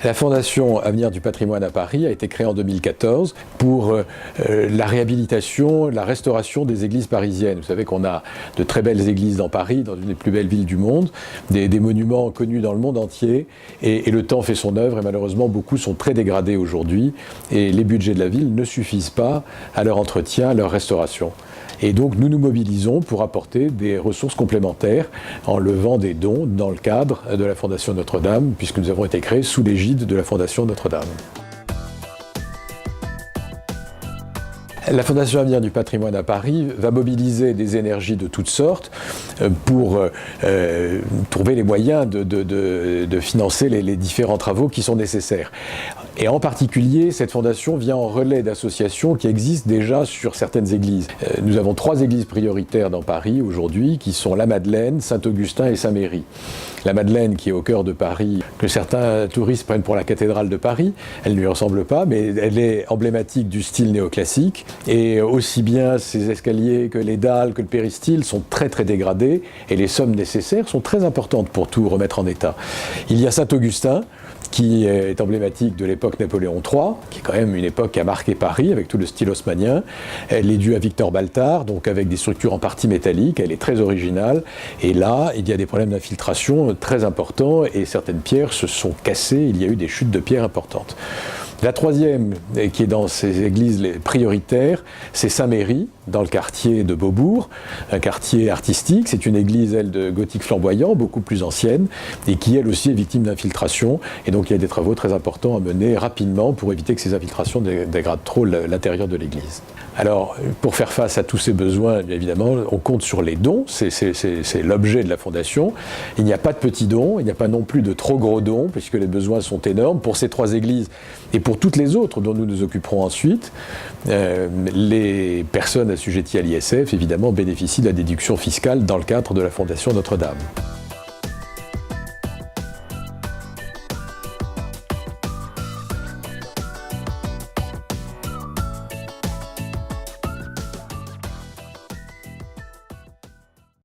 La Fondation Avenir du patrimoine à Paris a été créée en 2014 pour la réhabilitation, la restauration des églises parisiennes. Vous savez qu'on a de très belles églises dans Paris, dans une des plus belles villes du monde, des monuments connus dans le monde entier, et le temps fait son œuvre, et malheureusement beaucoup sont très dégradés aujourd'hui, et les budgets de la ville ne suffisent pas à leur entretien, à leur restauration. Et donc nous nous mobilisons pour apporter des ressources complémentaires en levant des dons dans le cadre de la Fondation Notre-Dame, puisque nous avons été créés sous l'égide de la Fondation Notre-Dame. La Fondation Avenir du patrimoine à Paris va mobiliser des énergies de toutes sortes pour trouver les moyens de financer les différents travaux qui sont nécessaires. Et en particulier, cette fondation vient en relais d'associations qui existent déjà sur certaines églises. Nous avons 3 églises prioritaires dans Paris aujourd'hui, qui sont la Madeleine, Saint-Augustin et Saint-Méry. La Madeleine, qui est au cœur de Paris, que certains touristes prennent pour la cathédrale de Paris, elle ne lui ressemble pas, mais elle est emblématique du style néoclassique. Et aussi bien ses escaliers que les dalles, que le péristyle sont très très dégradés, et les sommes nécessaires sont très importantes pour tout remettre en état. Il y a Saint-Augustin, qui est emblématique de l'époque Napoléon III, qui est quand même une époque qui a marqué Paris avec tout le style haussmannien. Elle est due à Victor Baltard, donc avec des structures en partie métalliques, elle est très originale. Et là, il y a des problèmes d'infiltration très importants et certaines pierres se sont cassées, il y a eu des chutes de pierres importantes. La troisième, qui est dans ces églises prioritaires, c'est Saint-Méry, dans le quartier de Beaubourg, un quartier artistique. C'est une église, elle, de gothique flamboyant, beaucoup plus ancienne, et qui, elle aussi, est victime d'infiltration. Et donc, il y a des travaux très importants à mener rapidement pour éviter que ces infiltrations dégradent trop l'intérieur de l'église. Alors, pour faire face à tous ces besoins, bien évidemment, on compte sur les dons. C'est l'objet de la Fondation. Il n'y a pas de petits dons, il n'y a pas non plus de trop gros dons, puisque les besoins sont énormes. Pour ces 3 églises et pour toutes les autres dont nous nous occuperons ensuite, les personnes assujetties à l'ISF, évidemment, bénéficient de la déduction fiscale dans le cadre de la Fondation Notre-Dame.